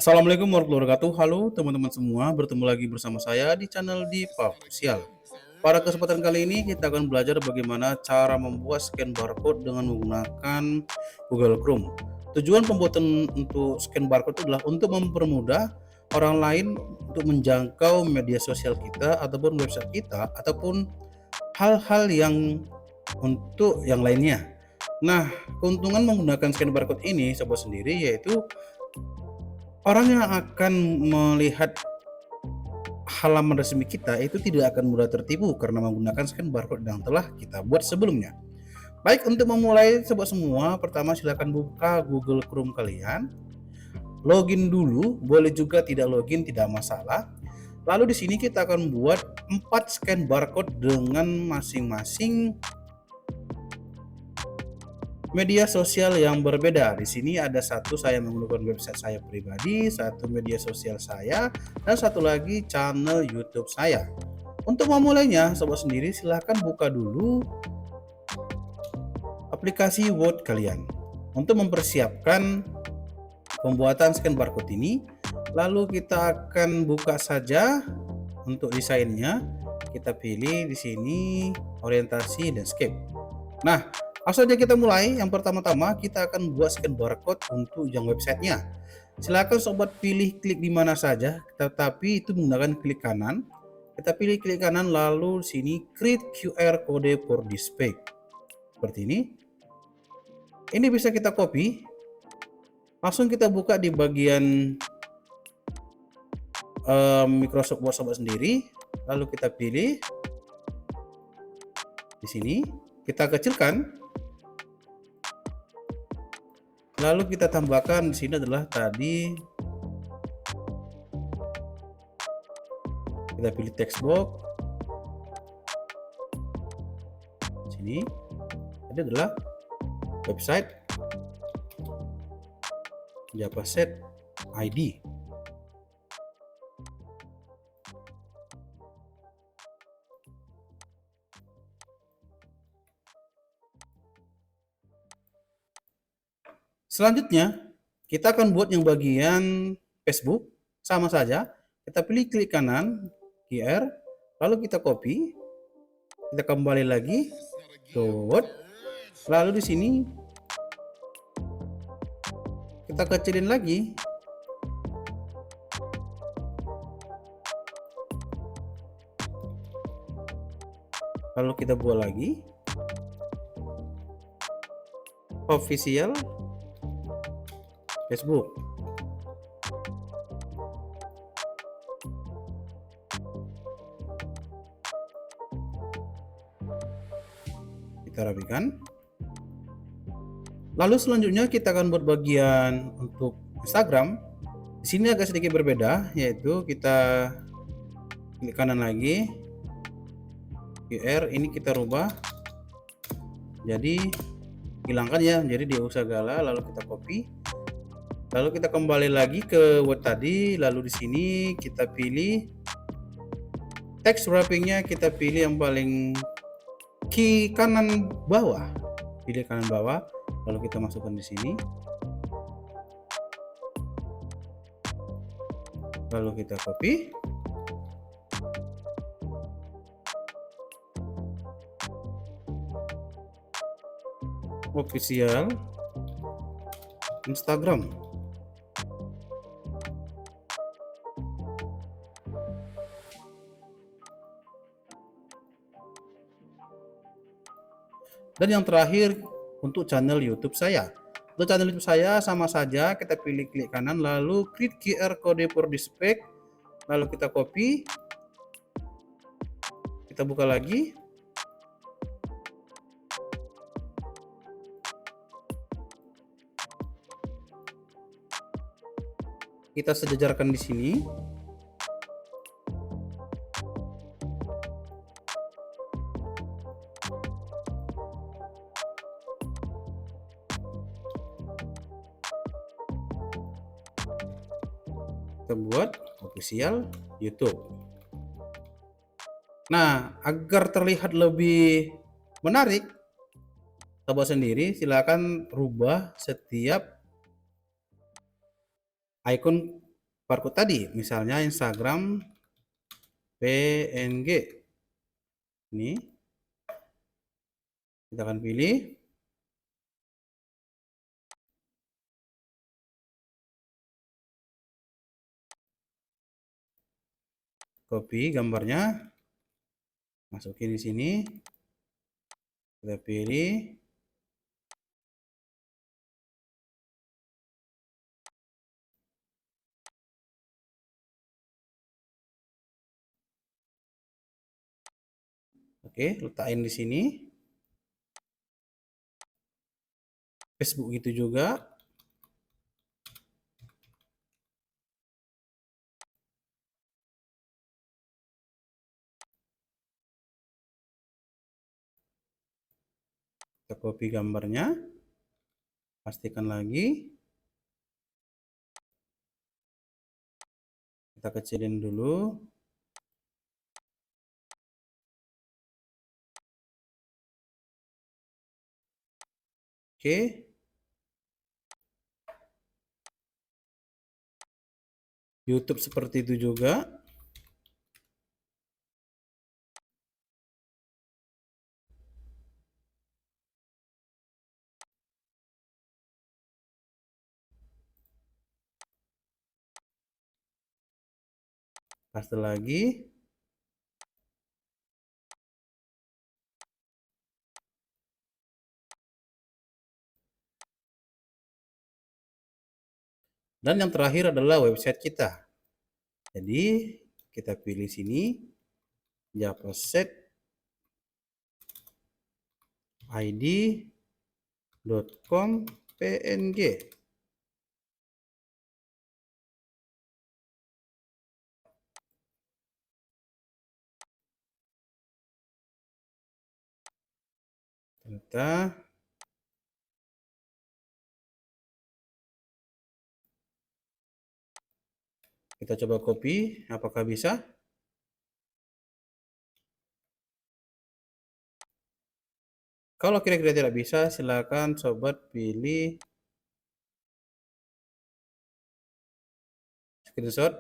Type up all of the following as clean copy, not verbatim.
Assalamualaikum warahmatullahi wabarakatuh. Halo teman-teman semua, bertemu lagi bersama saya di channel Dipa Official. Pada kesempatan kali ini kita akan belajar bagaimana cara membuat scan barcode dengan menggunakan Google Chrome. Tujuan pembuatan untuk scan barcode adalah untuk mempermudah orang lain untuk menjangkau media sosial kita ataupun website kita ataupun hal-hal yang untuk yang lainnya. Nah, keuntungan menggunakan scan barcode ini sobat sendiri yaitu orang yang akan melihat halaman resmi kita itu tidak akan mudah tertipu karena menggunakan scan barcode yang telah kita buat sebelumnya. Baik, untuk memulai sobat semua, pertama silakan buka Google Chrome kalian. Login dulu, boleh juga tidak login tidak masalah. Lalu di sini kita akan buat 4 scan barcode dengan masing-masing media sosial yang berbeda. Di sini ada satu saya menggunakan website saya pribadi, satu media sosial saya, dan satu lagi channel YouTube saya. Untuk memulainya, sobat sendiri silahkan buka dulu aplikasi Word kalian. Untuk mempersiapkan pembuatan scan barcode ini, lalu kita akan buka saja untuk desainnya. Kita pilih di sini orientasi dan escape. Nah, langsung saja kita mulai. Yang pertama-tama kita akan buat scan barcode untuk yang websitenya. Silakan sobat pilih klik di mana saja, tetapi itu menggunakan klik kanan. Kita pilih klik kanan lalu sini create QR code for display. Seperti ini. Ini bisa kita copy. Langsung kita buka di bagian Microsoft Word sobat sendiri. Lalu kita pilih di sini. Kita kecilkan. Lalu kita tambahkan di sini adalah tadi kita pilih text box. Sini ini adalah website Javaset ID. Selanjutnya, kita akan buat yang bagian Facebook, sama saja. Kita pilih klik kanan, QR, lalu kita copy, kita kembali lagi ke Word, lalu di sini kita kecilin lagi, lalu kita buat lagi, official Facebook. Kita rapikan. Lalu selanjutnya kita akan buat bagian untuk Instagram. Di sini agak sedikit berbeda, yaitu kita klik kanan lagi, QR ini kita rubah. Jadi hilangkan ya, jadi di segala, lalu kita copy. Lalu kita kembali lagi ke Word tadi, lalu di sini kita pilih text wrappingnya, kita pilih yang paling kanan bawah, pilih kanan bawah, lalu kita masukkan di sini, lalu kita copy, official Instagram. Dan yang terakhir untuk channel YouTube saya. Untuk channel YouTube saya sama saja, kita pilih klik kanan lalu create QR code for display, lalu kita copy, kita buka lagi, kita sejajarkan di sini. Kita buat official YouTube. Nah, agar terlihat lebih menarik, sobat sendiri silakan rubah setiap icon barcode tadi, misalnya Instagram PNG. Ini kita akan pilih, copy gambarnya, masukin di sini, kita pilih, oke, letakin di sini. Facebook itu juga. Kita copy gambarnya, pastikan lagi, kita kecilin dulu. Oke, YouTube seperti itu juga. Paste lagi. Dan yang terakhir adalah website kita. Jadi kita pilih sini, Japaset id.com png. Kita coba copy, apakah bisa? Kalau kira-kira tidak bisa, silakan sobat pilih screenshot,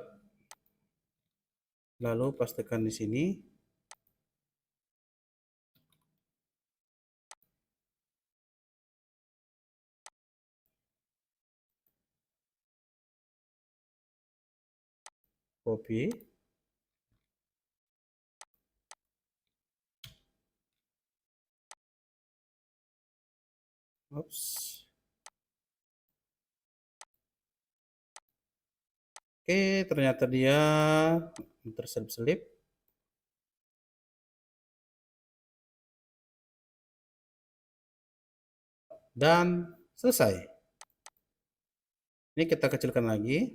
lalu pastikan di sini. Copy. Oops. Oke, ternyata dia terselip-selip. Dan selesai. Ini kita kecilkan lagi.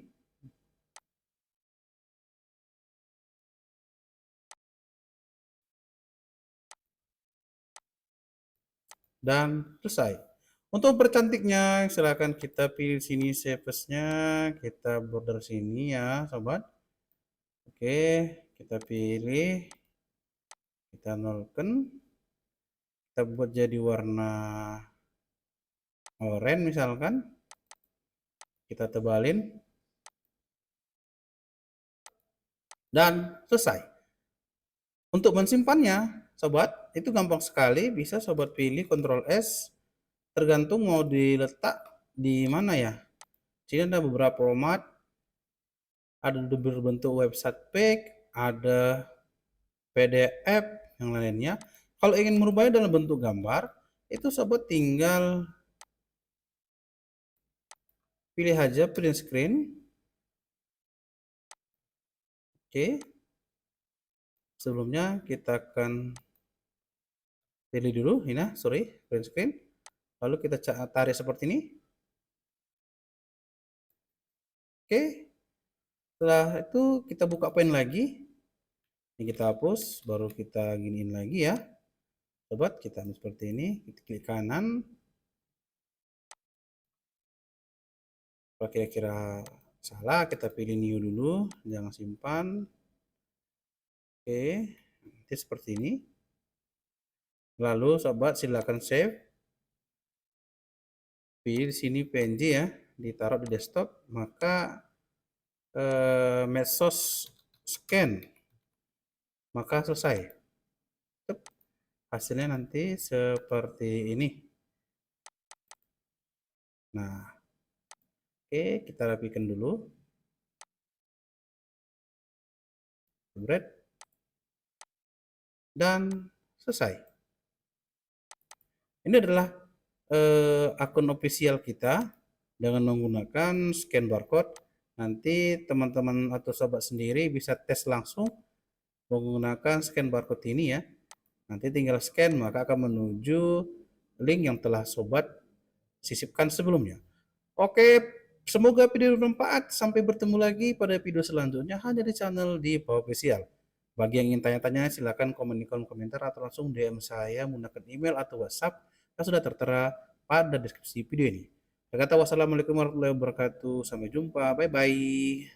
Dan selesai. Untuk percantiknya, silakan kita pilih sini shape-nya, kita border sini ya, sobat. Oke, kita pilih, kita nolkan, kita buat jadi warna oranye misalkan, kita tebalin, dan selesai. Untuk menyimpannya, sobat, itu gampang sekali, bisa sobat pilih Ctrl S, tergantung mau diletak di mana ya. Sini ada beberapa format, ada berbentuk website page, ada PDF, yang lainnya. Kalau ingin merubahnya dalam bentuk gambar, itu sobat tinggal pilih aja print screen. Oke. Sebelumnya kita akan pilih dulu, ini sorry, print screen. Lalu kita tarik seperti ini. Oke. Setelah itu kita buka pen lagi. Ini kita hapus, baru kita giniin lagi ya. Sobat, kita ambil seperti ini, kita klik kanan. Kalau kira-kira salah, kita pilih new dulu, jangan simpan. Oke, nanti seperti ini. Lalu sobat silakan save. Pilih di sini PNG ya, ditaruh di desktop, maka medsos scan, maka selesai. Hasilnya nanti seperti ini. Nah, oke, kita rapikan dulu. Jebret. Dan selesai. Ini adalah akun official kita dengan menggunakan scan barcode. Nanti teman-teman atau sobat sendiri bisa tes langsung menggunakan scan barcode ini ya. Nanti tinggal scan maka akan menuju link yang telah sobat sisipkan sebelumnya. Oke, semoga video bermanfaat. Sampai bertemu lagi pada video selanjutnya hanya di channel di Official. Bagi yang ingin tanya-tanya silakan komen di kolom komentar atau langsung DM saya menggunakan email atau WhatsApp yang sudah tertera pada deskripsi video ini. Saya kata wassalamualaikum warahmatullahi wabarakatuh. Sampai jumpa. Bye bye.